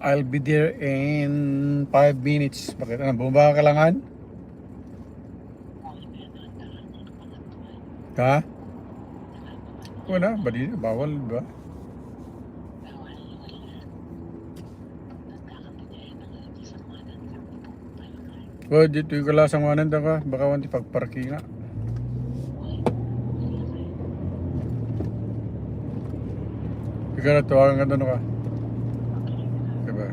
I'll be there in 5 minutes. Bakit? Ano, bumaba ka kailangan? Ha? Wala, bawal ba? Oh, dito yung kalasang wanan ka. Baka wanti pagparking nga. Ikaw na tuwagan ka doon ka. Diba?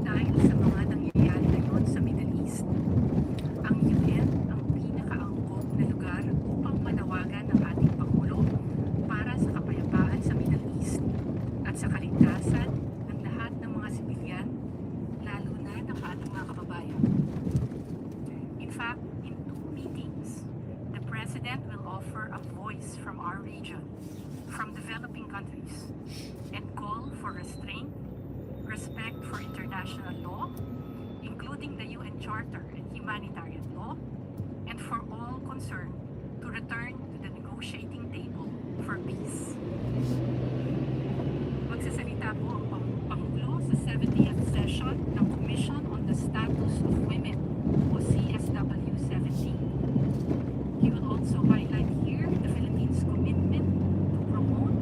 dahil sa mga nangyayari ngayon sa Middle East. Ang UN ang pinakaangkop na lugar upang manawagan ng ating Pangulo para sa kapayapaan sa Middle East at sa kaligtasan ng lahat ng mga sibilyan, lalo na ng ating mga kababayan. In fact, in 2 meetings, the President will offer a voice from our region, from developing countries, and call for restraint, respect for international law, including the UN Charter and humanitarian law, and for all concerned to return to the negotiating table for peace. Magsasalita po ang Pangulo sa 70th session ng Commission on the Status of Women o CSW 17. He will also highlight here the Philippines' commitment to promote,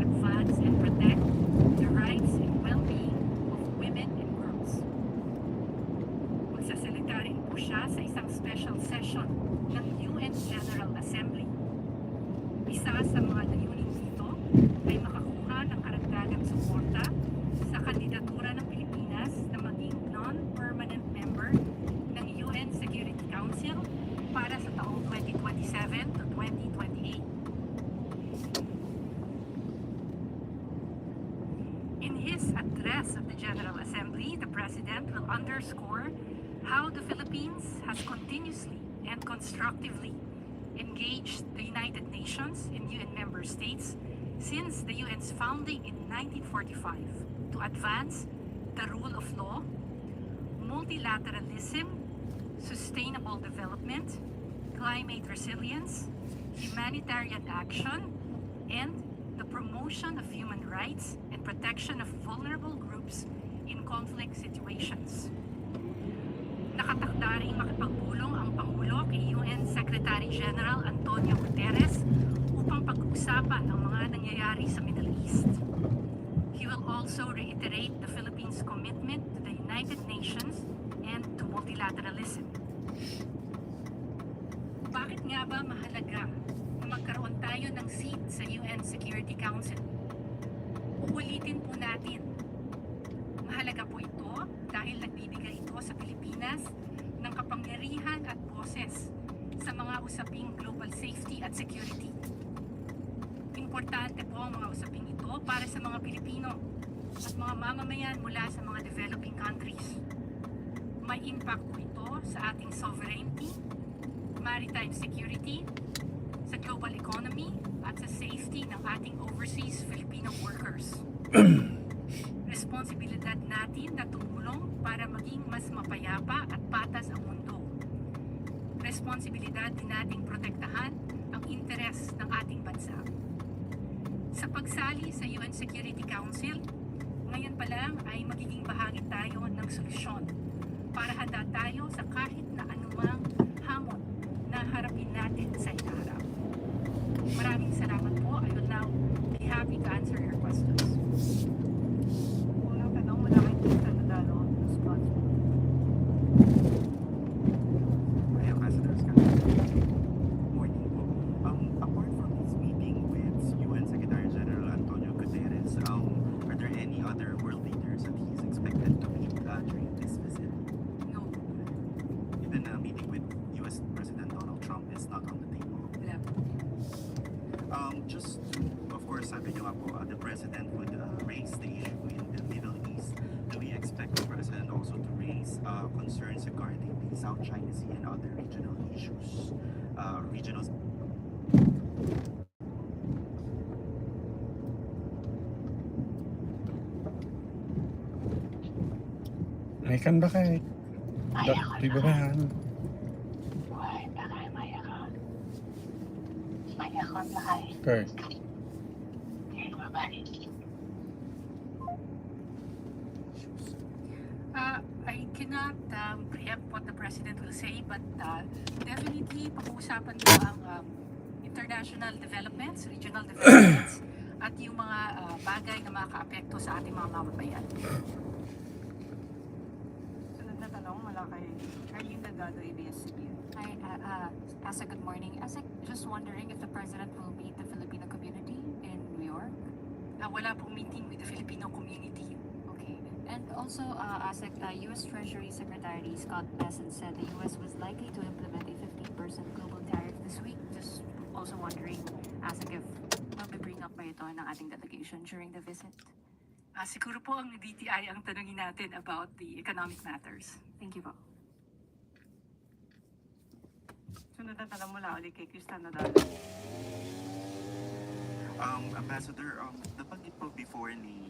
advance, and protect the rights and well-being of women and girls. Magsasalita rin po siya sa isang special session ng UN General Assembly. Isa sa mga layunin dito ay makakuha ng karagdagang suporta sa kandidatura ng Pilipinas na maging non-permanent member ng UN Security Council para sa taong 2027 to 2028. In his address at the General Assembly, the President will underscore how the Philippines has continuously and constructively engaged the United Nations and UN member states since the UN's founding in 1945 to advance the rule of law, multilateralism, sustainable development, climate resilience, humanitarian action, and the promotion of human rights and protection of vulnerable groups in conflict situations. Nakatakda ring makipagpulong ang Pangulo kay UN Secretary General Antonio Guterres upang pag-usapan ang mga nangyayari sa Middle East. He will also reiterate the Philippines' commitment to the United Nations and to multilateralism. Bakit nga ba mahalaga na magkaroon tayo ng seat sa UN Security Council? Uulitin po natin. Mahalaga po ito dahil nagbibigay ito sa Pilipinas ng kapangyarihan at boses sa mga usaping global safety at security. Importante po ang mga usaping ito para sa mga Pilipino at mga mamamayan mula sa mga developing countries. May impact po ito sa ating sovereignty, maritime security, sa global economy at sa safety ng ating overseas Filipino workers. Responsibilidad natin na tumulong para maging mas mapayapa at patas ang mundo. Responsibilidad din nating protektahan ang interes ng ating bansa. Sa pagsali sa UN Security Council, ngayon pa lang ay magiging bahagi tayo ng solusyon para handa tayo sa kahit na anumang hamon na harapin natin sa hinaharap. Maraming salamat po. I will now be happy to answer your questions. Unang tanong, wala kayong Tita Nadalo response. Ambassadors, morning po. Apart from this meeting with UN Secretary General Antonio Guterres, are there any other world leaders that he's expected to meet during this visit? No, Even a meeting with US President Donald Trump is not on the table. wala po. Just to, of course, sabi niyo nga po, the President would raise the issue in the Middle East. Do we expect the President also to raise concerns regarding the South China Sea and other regional issues? Regional Naikan ba kay? Di ba ba? Okay. I cannot preempt what the President will say, but definitely pag-uusapan mo ang international developments, regional developments, at yung mga bagay na makaka-apekto sa ating mga mamamayan. Sunod na tanong mula kay Arlene Delgado, ABS-CBN. Hi, Asa, good morning. Asa, just wondering if the President will meet the Filipino community in New York? Wala pong meeting with the Filipino community. Okay. And also, ASEC, U.S. Treasury Secretary Scott Bessent said the U.S. was likely to implement a 15% global tariff this week. Just also wondering, ASEC, if bring up ba ito ng ating delegation during the visit? Siguro po ang DTI ang tanungin natin about the economic matters. Thank you po. Sunod na tanong mula ulit kay Cristiano Dalo. Ambassador, nabanggit po before ni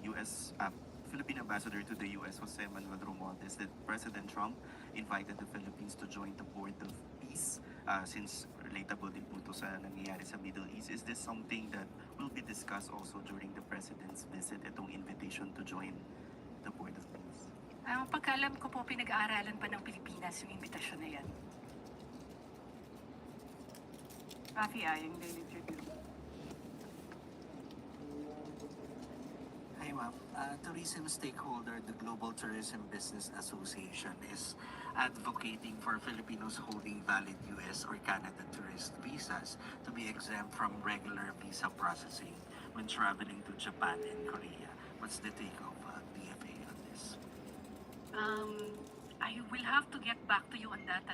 Philippine Ambassador to the US, Jose Manuel Romualdez, that President Trump invited the Philippines to join the Board of Peace since relatable din po ito sa nangyayari sa Middle East. Is this something that will be discussed also during the President's visit, itong invitation to join the Board of Peace? Ang pagkalam ko po, pinag-aaralan pa ng Pilipinas yung imbitasyon na yan. Rafi Ayeng, Daily Tribune. Hi ma'am. Tourism stakeholder, the Global Tourism Business Association is advocating for Filipinos holding valid US or Canada tourist visas to be exempt from regular visa processing when traveling to Japan and Korea. What's the take of DFA on this? I will have to get back to you on that,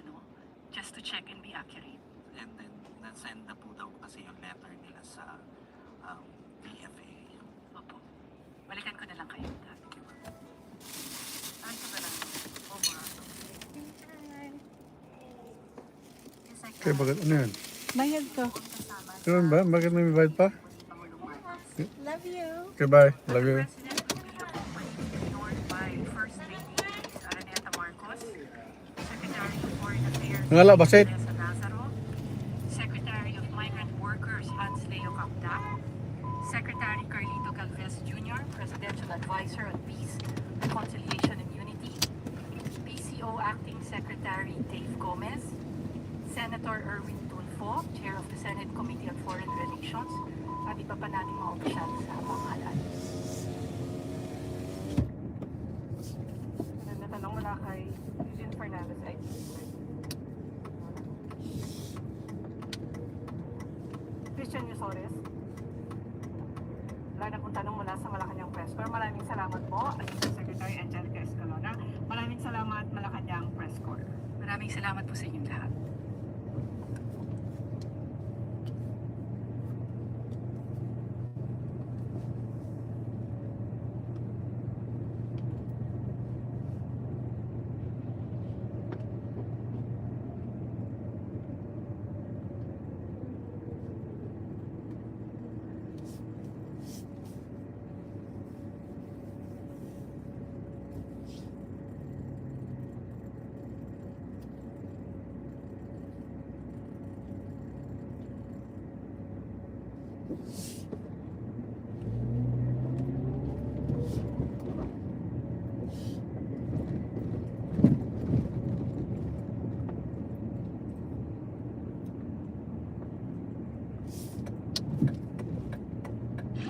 just to check and be accurate. And then nasend na po daw kasi yung letter nila sa DFA. Opo. Balikan ko na lang kayo. Ano ba lang? Over. Yes, I Okay, bakit ano yan? Bayad to. Ganun ba? Bakit may invite pa? Love you. Okay, bye. Love you. The President will be accompanied by First Lady Araneta Marcos, Secretary of Foreign Affairs Ngala, Basit. Teresa Lazaro, Secretary of Migrant Workers Hans Leo Capdac, Secretary Carlito Galvez Jr., Presidential Advisor on Peace, Reconciliation and Unity, PCO Acting Secretary Dave Gomez, Senator Erwin Tulfo, Chair of the Senate Committee on Foreign Relations, at iba pa nating mga opisyal sa pangalan. Sunod na tanong mula kay Eugene Fernandez, IT. Christian Yusores. Wala na kong tanong mula sa Malacanang Press Corps. Maraming salamat po, Assistant Secretary Angelica Escalona. Maraming salamat, Malacanang Press Corps. Maraming salamat po sa inyong lahat.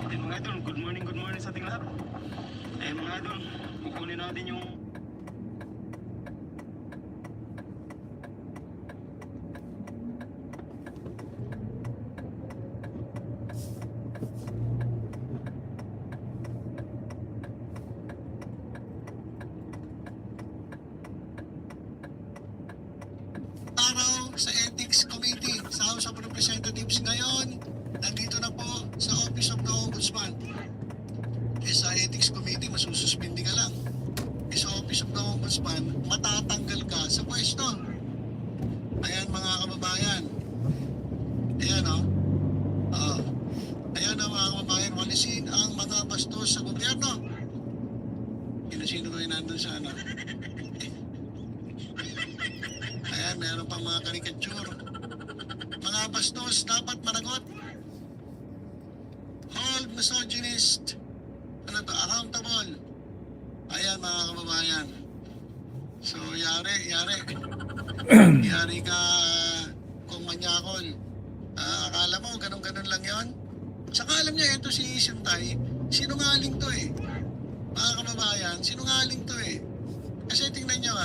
Mga idol, good morning sa ating lahat. Mga idol, kukunin natin yung araw sa Ethics Committee sa House of Representatives ngayon. Nandito na po sa Office of the Ombudsman. Sa Ethics Committee, masususpindi ka lang. Sa Office of the Ombudsman, matatanggal ka sa pwesto. Ayan mga kababayan. Ayan o. Ayan ang mga kababayan. Walisin ang mga bastos sa gobyerno. Sino ba yung nandun sa ano? Ayan, meron pang mga karikature. Mga bastos dapat managot. Hold misogynist. Ano to? Accountable. Ayan mga kababayan. So, yari. Yari ka kung manyakol. Akala mo, ganun-ganun lang yon. Saka alam niya, ito si Sintay, sinungaling to eh. Mga kababayan, sinungaling to eh. Kasi tingnan niyo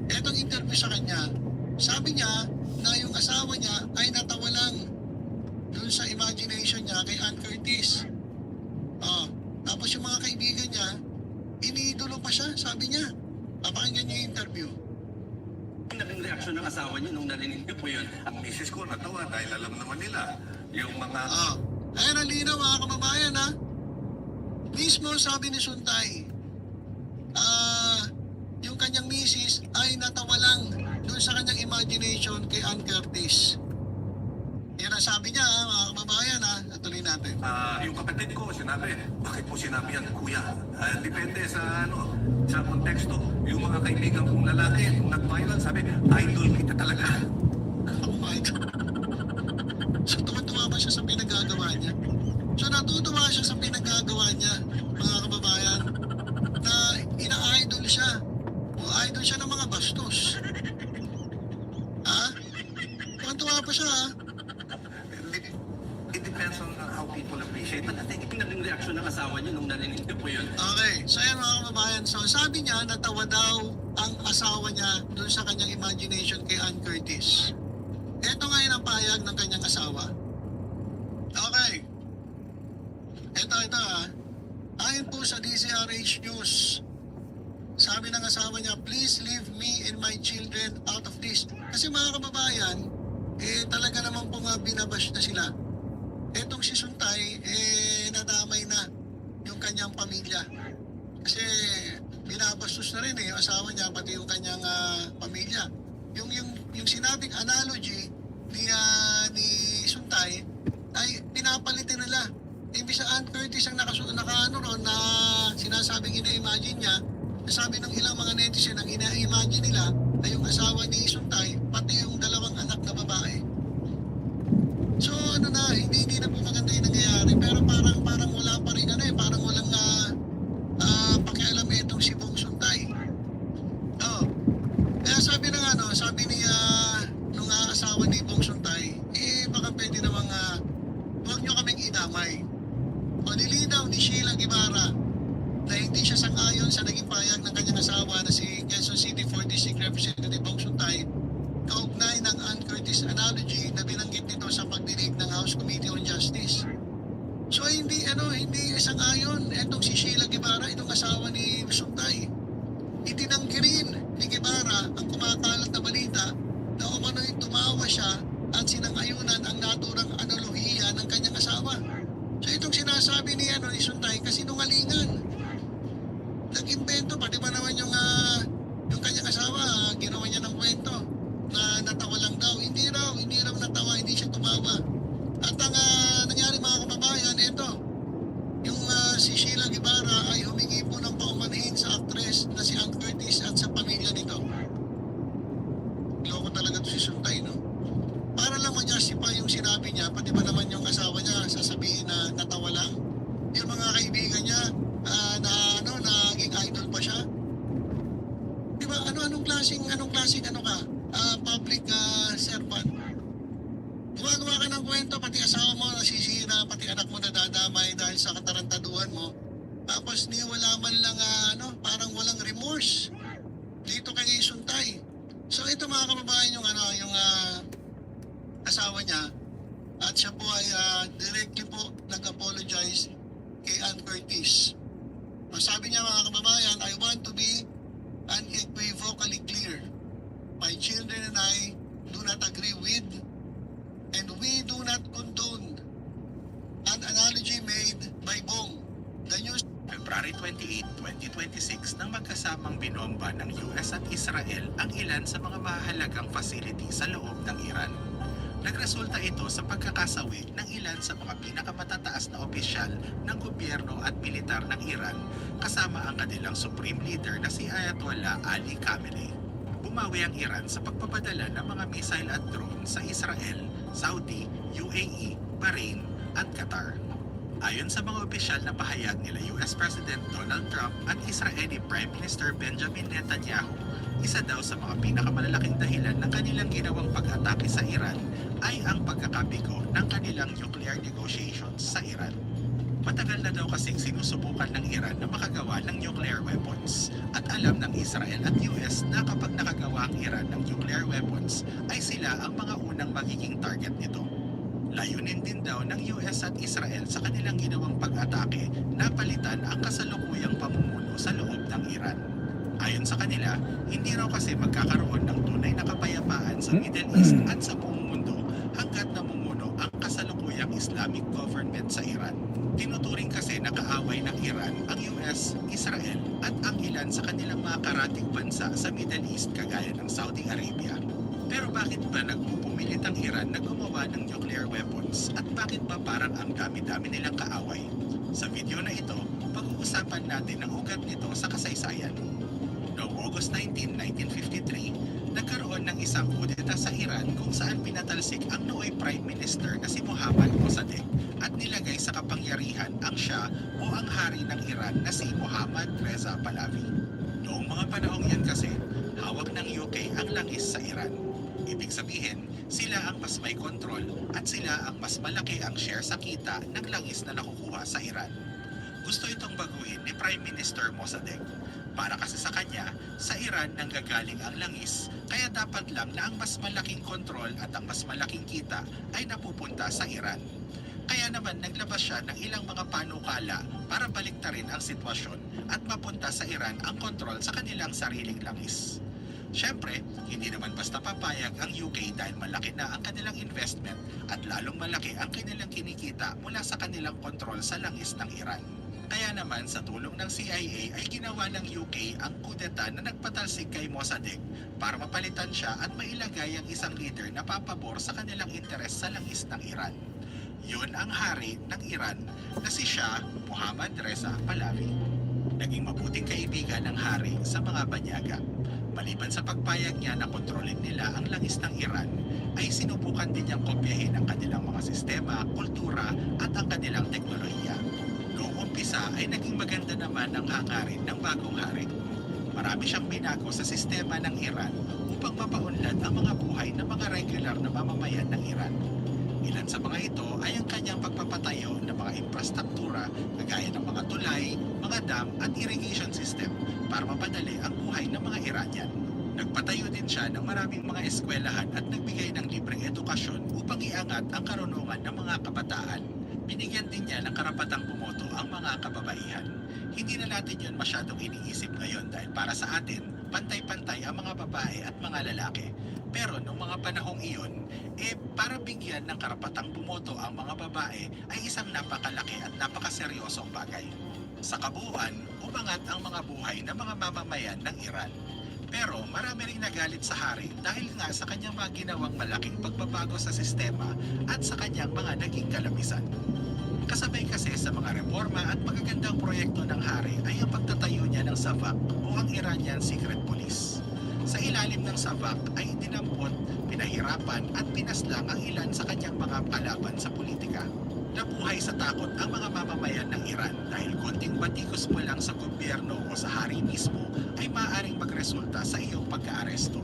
etong interview sa kanya, sabi niya na yung asawa niya ay natawa lang doon sa imagination niya kay Ann Curtis. Tapos yung mga kaibigan niya, sabi niya. Papakinggan niyo yung interview. Ang naging reaksyon ng asawa niyo nung narinig niyo po yun? Ang misis ko natawa dahil alam naman nila yung mga... Ayan ang linaw mga kababayan ha. Mismo sabi ni Suntay, yung kanyang misis ay natawa lang doon sa kanyang imagination kay Ann Curtis. Yan ang sabi niya ha, mga kababayan ha. Natuloy natin. Yung kapatid ko sinabi, bakit po sinabi yan, kuya? Depende sa sa konteksto. Yung mga kaibigan kong lalaki, nung nag-viral, sabi, idol kita talaga. Oh my God. So tuwa ba siya sa pinagagawa niya? So natutuwa siya sa pinagagawa niya, mga kababayan, na ina-idol siya. O idol siya ng mga bastos. Ha? Tuwa pa siya ha? It depends on how people appreciate it. Ang naging reaksyon ng asawa niyo nung narinig niyo po yun? Okay, so yan mga kababayan. So sabi niya, natawa daw ang asawa niya doon sa kanyang imagination kay Ann Curtis. Ito ngayon ang pahayag ng kanyang asawa. Okay. Ito ha. Ayon po sa DZRH News, sabi ng asawa niya, please leave me and my children out of this. Kasi mga kababayan, talaga naman pong binabash na sila. Etong si Suntay, nadamay na yung kanyang pamilya. Kasi binabastos na rin yung asawa niya, pati yung kanyang pamilya. Yung sinabing analogy ni Suntay ay pinapalitin nila. Imbis na Ann Curtis ang nakaano ron na sinasabing ina-imagine niya, sabi ng ilang mga netizen ang ina-imagine nila ay yung asawa ni Suntay, pati yung dalawang anak na babae. So hindi na po maganda yung nangyayari, pero parang wala pa rin parang walang pakialam itong si Bong Suntay. Kaya sabi ni nung asawa ni Bong Suntay, baka pwede namang huwag nyo kaming idamay. O nilinaw ni Sheila Guevara na hindi siya sang-ayon sa naging pahayag ng kanyang asawa na si Quezon City 46 Representative Bong Suntay kaugnay ng Ann Curtis analogy na binanggit nito sa pagdinig ng House Committee on Justice. So hindi sang-ayon etong si Sheila Guevara, itong asawa ni Suntay. Itinanggi rin ni Guevara ang kumakalat na balita na umano'y tumawa siya at sinang-ayunan ang naturang analohiya ng kanyang asawa. So itong sinasabi ni Suntay kasinungalingan. Nag-invento, pati ba naman yung kanyang asawa, ginawa niya ng kwento na natawa lang daw. Hindi raw natawa, hindi siya tumawa. At ang nangyari mga kababayan, ito, yung si Sheila Guevara ay humingi po ng paumanhin sa actress na si Ann Curtis at sa pamilya nito. Loko talaga to si Suntay, no? Para lang ma-justify yung sinabi niya, pati ba naman yung asawa niya sasabihin na natawa lang. Yung mga kaibigan niya naging idol pa siya. Di ba, anong klaseng ka? Public servant. Gumagawa ka ng kwento, pati asawa mo nasisira, pati anak mo nadadamay dahil sa katarantaduhan mo. Tapos wala man lang parang walang remorse dito kay Suntay. So ito mga kababayan yung asawa niya, at siya po ay directly po nag-apologize kay Ann Curtis. Sabi niya mga kababayan, I want to be unequivocally clear. My children and I do not agree with and we do not condone an analogy made by Bong. The news February 28, 2026 nang magkasamang binomba ng US at Israel ang ilan sa mga mahalagang facility sa loob ng Iran. Nagresulta ito sa pagkakasawi ng ilan sa mga pinakamatataas na opisyal ng gobyerno at militar ng Iran kasama ang kanilang supreme leader na si Ayatollah Ali Khamenei. Bumawi ang Iran sa pagpapadala ng mga missile at drone sa Israel, Saudi, UAE, Bahrain at Qatar. Ayon sa mga opisyal na pahayag nila US President Donald Trump at Israeli Prime Minister Benjamin Netanyahu, isa daw sa mga pinakamalalaking dahilan ng kanilang ginawang pag-atake sa Iran ay ang pagkakabigo ng kanilang nuclear negotiations sa Iran. Matagal na daw kasing sinusubukan ng Iran na makagawa ng nuclear weapons at alam ng Israel at US na kapag nakagawa ang Iran ng nuclear weapons ay sila ang mga unang magiging target nito. Layunin din daw ng US at Israel sa kanilang ginawang pag-atake na palitan ang kasalukuyang pamumuno sa loob ng Iran. Ayon sa kanila, hindi raw kasi magkakaroon ng tunay na kapayapaan sa Middle East at sa buong mundo hanggat namumuno ang kasalukuyang Islamic government sa Iran. Tinuturing kasi na kaaway ng Iran ang US, Israel at ang ilan sa kanilang mga karating bansa sa Middle East kagaya ng Saudi Arabia. Pero bakit ba nagpupumilit ang Iran na gumawa ng nuclear weapons at bakit ba parang ang dami-dami nilang kaaway? Sa video na ito, pag-uusapan natin ang ugat nito sa kasaysayan. Noong August 19, 1953, nagkaroon ng isang kudeta sa Iran kung saan pinatalsik ang nooy Prime Minister na si Mohammad Mossadegh at nilagay sa kapangyarihan ang Shah o ang hari ng Iran na si Mohammad Reza Pahlavi. Noong mga panahong yan kasi, hawak ng UK ang langis sa Iran. Ibig sabihin, sila ang mas may kontrol at sila ang mas malaki ang share sa kita ng langis na nakukuha sa Iran. Gusto itong baguhin ni Prime Minister Mossadegh. Para kasi sa kanya, sa Iran nanggagaling ang langis, kaya dapat lang na ang mas malaking kontrol at ang mas malaking kita ay napupunta sa Iran. Kaya naman naglabas siya ng ilang mga panukala para baliktarin ang sitwasyon at mapunta sa Iran ang kontrol sa kanilang sariling langis. Siyempre, hindi naman basta papayag ang UK dahil malaki na ang kanilang investment at lalong malaki ang kanilang kinikita mula sa kanilang kontrol sa langis ng Iran. Kaya naman sa tulong ng CIA ay ginawa ng UK ang kudeta na nagpatalsik kay Mossadegh para mapalitan siya at mailagay ang isang leader na papabor sa kanilang interes sa langis ng Iran. Yun ang hari ng Iran na si Shah Mohammad Reza Pahlavi. Naging mabuting kaibigan ng hari sa mga banyaga. Maliban sa pagpayag niya na kontrolin nila ang langis ng Iran, ay sinubukan din niyang kopyahin ang kanilang mga sistema, kultura at ang kanilang teknolohiya. Noong umpisa ay naging maganda naman ang hangarin ng bagong hari. Marami siyang binago sa sistema ng Iran upang mapaunlad ang mga buhay ng mga regular na mamamayan ng Iran. Ilan sa mga ito ay ang kanyang pagpapatayo ng mga infrastruktura kagaya ng mga tulay, mga dam at irrigation system para mapadali ang buhay ng mga Iranian. Nagpatayo din siya ng maraming mga eskwelahan at nagbigay ng libreng edukasyon upang iangat ang karunungan ng mga kabataan. Binigyan din niya ng karapatang bumoto ang mga kababaihan. Hindi na natin yun masyadong iniisip ngayon dahil para sa atin, pantay-pantay ang mga babae at mga lalaki. Pero noong mga panahong iyon, para bigyan ng karapatang bumoto ang mga babae ay isang napakalaki at napakaseryosong bagay. Sa kabuuan, umangat ang mga buhay ng mga mamamayan ng Iran. Pero marami ring nagalit sa hari dahil nga sa kanyang mga ginawang malaking pagbabago sa sistema at sa kanyang mga naging kalabisan. Kasabay kasi sa mga reforma at magagandang proyekto ng hari ay ang pagtatayo niya ng SAVAK o ang Iranian Secret Police. Sa ilalim ng SAVAK ay dinampot, pinahirapan at pinaslang ang ilan sa kanyang mga kalaban sa politika. Nabuhay sa takot ang mga mamamayan ng Iran dahil konting batikos mo lang sa gobyerno o sa hari mismo ay maaaring magresulta sa iyong pagkaaresto.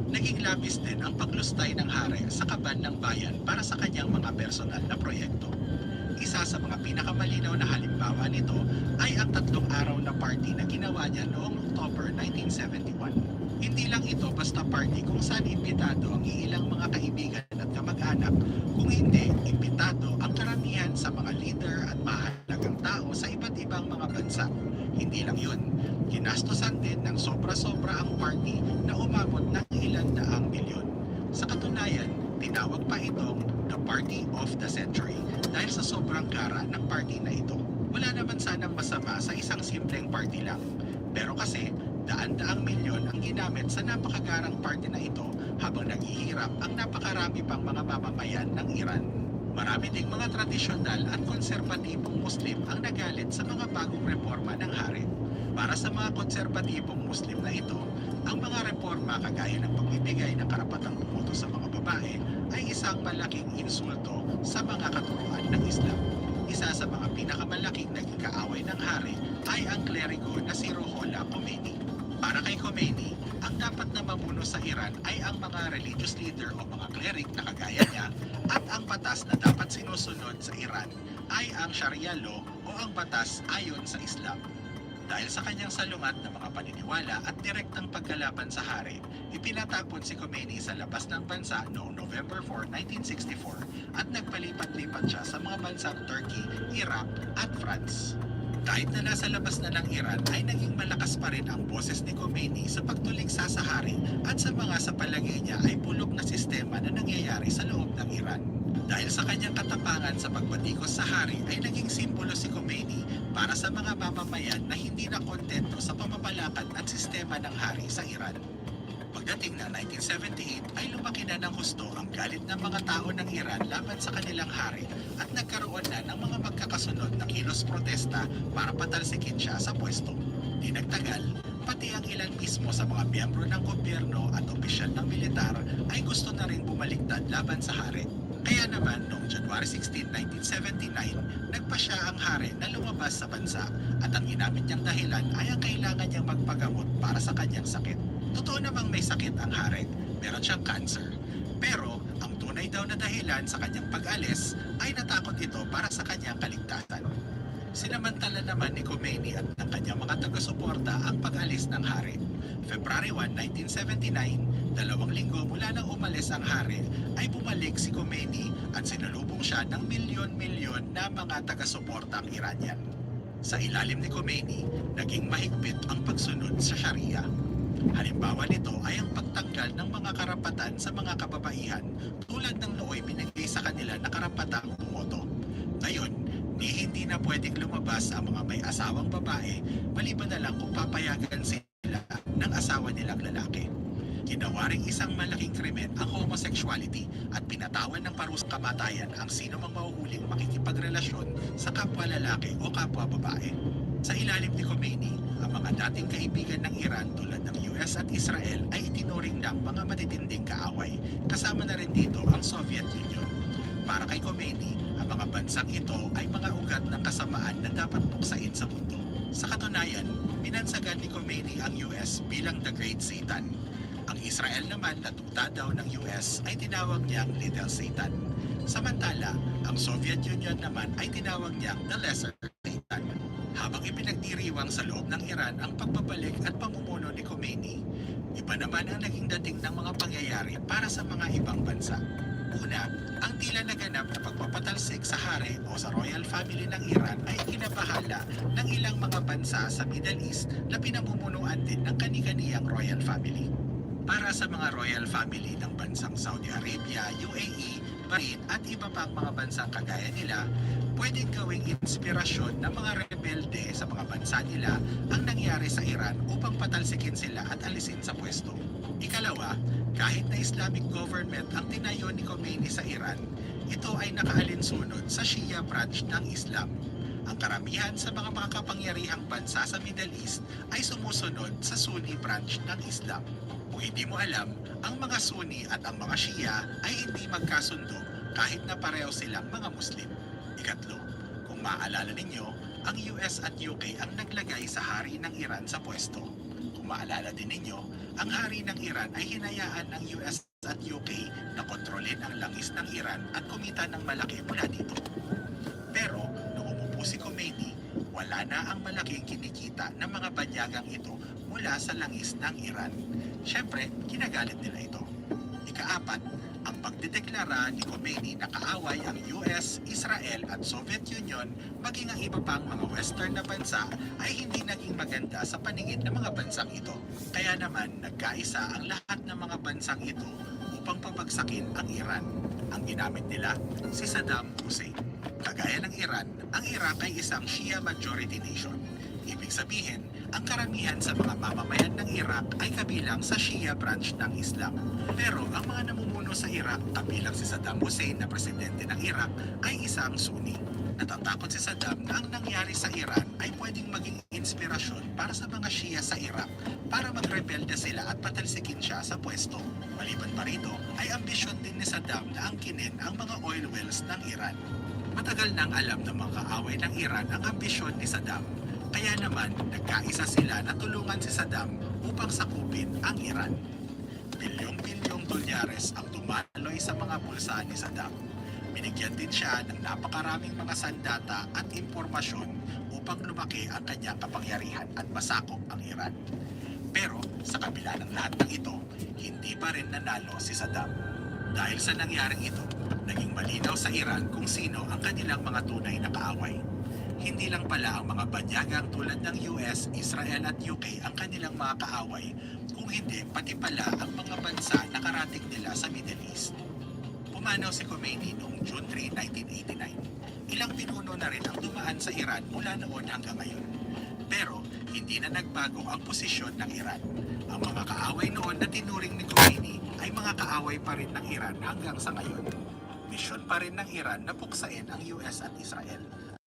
Naging labis din ang paglustay ng hari sa kaban ng bayan para sa kanyang mga personal na proyekto. Isa sa mga pinakamalinaw na halimbawa nito ay ang 3 araw na party na ginawa niya noong October 1971. Hindi lang ito basta party kung saan imbitado ang ilang mga kaibigan at kamag-anak, kung hindi, imbitado ang karamihan sa mga leader at mahalagang tao sa iba't ibang mga bansa. Hindi lang yun, ginastosan din ng sobra-sobra ang party na umabot ng ilan daang milyon. Sa katunayan, tinawag pa itong the Party of the Century dahil sa sobrang gara ng party na ito. Wala naman sanang masama sa isang simpleng party lang. Pero kasi, daan-daang milyon ang ginamit sa napakagarang party na ito habang naghihirap ang napakarami pang mga mamamayan ng Iran. Marami ding mga tradisyonal at konserbatibong Muslim ang nagalit sa mga bagong reforma ng hari. Para sa mga konserbatibong Muslim na ito, ang mga reforma kagaya ng pagbibigay ng karapatang bumoto sa mga babae ay isang malaking insulto sa mga katuruan ng Islam. Isa sa mga pinakamalaking naging kaaway ng hari ay ang kleriko na si Ruhollah Khomeini. Para kay Khomeini, ang dapat na mamuno sa Iran ay ang mga religious leader o mga cleric na kagaya niya at ang batas na dapat sinusunod sa Iran ay ang Sharia law o ang batas ayon sa Islam. Dahil sa kanyang salungat na mga paniniwala at direktang pagkalaban sa hari, ipinatapon si Khomeini sa labas ng bansa noong November 4, 1964 at nagpalipat-lipat siya sa mga bansang Turkey, Iraq at France. Kahit na nasa labas na ng Iran ay naging malakas pa rin ang boses ni Khomeini sa pagtuligsa sa hari at sa mga sa palagay niya ay bulok na sistema na nangyayari sa loob ng Iran. Dahil sa kanyang katapangan sa pagbatikos sa hari ay naging simbolo si Khomeini para sa mga mamamayan na hindi na kontento sa pamamalakad at sistema ng hari sa Iran. Pagdating ng 1978 ay lumaki na ng husto ang galit ng mga tao ng Iran laban sa kanilang hari at nagkaroon na ng mga magkakasunod na kilos protesta para patalsikin siya sa pwesto. Di nagtagal, pati ang ilan mismo sa mga miyembro ng gobyerno at opisyal ng militar ay gusto na rin bumaliktad laban sa hari. Kaya naman noong January 16, 1979, nagpasya ang hari na lumabas sa bansa at ang ginamit niyang dahilan ay ang kailangan niyang magpagamot para sa kanyang sakit. Totoo namang may sakit ang hari, meron siyang cancer. Pero ang tunay daw na dahilan sa kanyang pag-alis ay natakot ito para sa kanyang kaligtasan. Sinamantala naman ni Khomeini at ng kanyang mga taga-suporta ang pag-alis ng hari. February 1, 1979, 2 linggo mula nang umalis ang hari, ay bumalik si Khomeini at sinalubong siya ng milyon-milyon na mga taga-suportang Iranian. Sa ilalim ni Khomeini, naging mahigpit ang pagsunod sa Sharia. Halimbawa nito ay ang pagtanggal ng mga karapatan sa mga kababaihan tulad ng nooy binigay sa kanila na karapatang bumoto. Ngayon, hindi na pwedeng lumabas ang mga may asawang babae maliban na lang kung papayagan sila ng asawa nilang lalaki. Ginawa ring isang malaking krimen ang homosexuality at pinatawan ng parusang kamatayan ang sino mang mahuhuling makikipagrelasyon sa kapwa lalaki o kapwa babae. Sa ilalim ni Khomeini, ang mga dating kaibigan ng Iran tulad ng US at Israel ay itinuring ng mga matitinding kaaway, kasama na rin dito ang Soviet Union. Para kay Khomeini, ang mga bansang ito ay mga ugat ng kasamaan na dapat buksain sa mundo. Sa katunayan, binansagan ni Khomeini ang US bilang the Great Satan. Ang Israel naman na tugta daw ng US ay tinawag niyang Little Satan. Samantala, ang Soviet Union naman ay tinawag niyang the Lesser Satan. Habang ipinagdiriwang sa loob ng Iran ang pagbabalik at pamumuno ni Khomeini, iba naman ang naging dating ng mga pangyayari para sa mga ibang bansa. Una, ang tila naganap na pagpapatalsik sa hari o sa royal family ng Iran ay kinabahala ng ilang mga bansa sa Middle East na pinamumunuan din ng kani-kaniyang royal family. Para sa mga royal family ng bansang Saudi Arabia, UAE, Bahrain at iba pang mga bansang kagaya nila, pwedeng gawing inspirasyon ng mga rebelde sa mga bansa nila ang nangyari sa Iran upang patalsikin sila at alisin sa pwesto. Ikalawa, kahit na Islamic government ang tinayo ni Khomeini sa Iran, ito ay nakaalinsunod sa Shia branch ng Islam. Ang karamihan sa mga makapangyarihang bansa sa Middle East ay sumusunod sa Sunni branch ng Islam. Kung hindi mo alam, ang mga Sunni at ang mga Shia ay hindi magkasundo kahit na pareho silang mga Muslim. Ikatlo, kung maaalala ninyo, ang US at UK ang naglagay sa hari ng Iran sa pwesto. Kung maalala din ninyo, ang hari ng Iran ay hinayaan ng US at UK na kontrolin ang langis ng Iran at kumita ng malaki mula dito. Pero nung umupo si Khomeini, wala na ang malaking kinikita ng mga banyagang ito mula sa langis ng Iran. Siyempre, kinagalit nila ito. Ikaapat, ang pagdedeklara ni Khomeini na kaaway ang US, Israel at Soviet Union maging ang iba pang mga Western na bansa ay hindi naging maganda sa paningin ng mga bansang ito. Kaya naman nagkaisa ang lahat ng mga bansang ito upang pabagsakin ang Iran. Ang ginamit nila, si Saddam Hussein. Kagaya ng Iran, ang Iraq ay isang Shia majority nation. Ibig sabihin, ang karamihan sa mga mamamayan ng Iraq ay kabilang sa Shia branch ng Islam. Pero ang mga namumuno sa Iraq, kabilang si Saddam Hussein na presidente ng Iraq, ay isang Sunni. Natatakot si Saddam na ang nangyari sa Iran ay pwedeng maging inspirasyon para sa mga Shia sa Iraq para magrebelde sila at patalsikin siya sa pwesto. Maliban pa rito, ay ambisyon din ni Saddam na angkinin ang mga oil wells ng Iran. Matagal nang alam ng mga kaaway ng Iran ang ambisyon ni Saddam. Kaya naman, nagkaisa sila na tulungan si Saddam upang sakupin ang Iran. Bilyong-bilyong dolyares ang dumaloy sa mga bulsa ni Saddam. Binigyan din siya ng napakaraming mga sandata at impormasyon upang lumaki ang kanyang kapangyarihan at masakop ang Iran. Pero sa kabila ng lahat ng ito, hindi pa rin nanalo si Saddam. Dahil sa nangyaring ito, naging malinaw sa Iran kung sino ang kanilang mga tunay na kaaway. Hindi lang pala ang mga banyagang tulad ng US, Israel at UK ang kanilang mga kaaway, kung hindi pati pala ang mga bansa na karating nila sa Middle East. Pumanaw si Khomeini noong June 3, 1989. Ilang pinuno na rin ang dumaan sa Iran mula noon hanggang ngayon. Pero hindi na nagbago ang posisyon ng Iran. Ang mga kaaway noon na tinuring ni Khomeini ay mga kaaway pa rin ng Iran hanggang sa ngayon. Misyon pa rin ng Iran na puksain ang US at Israel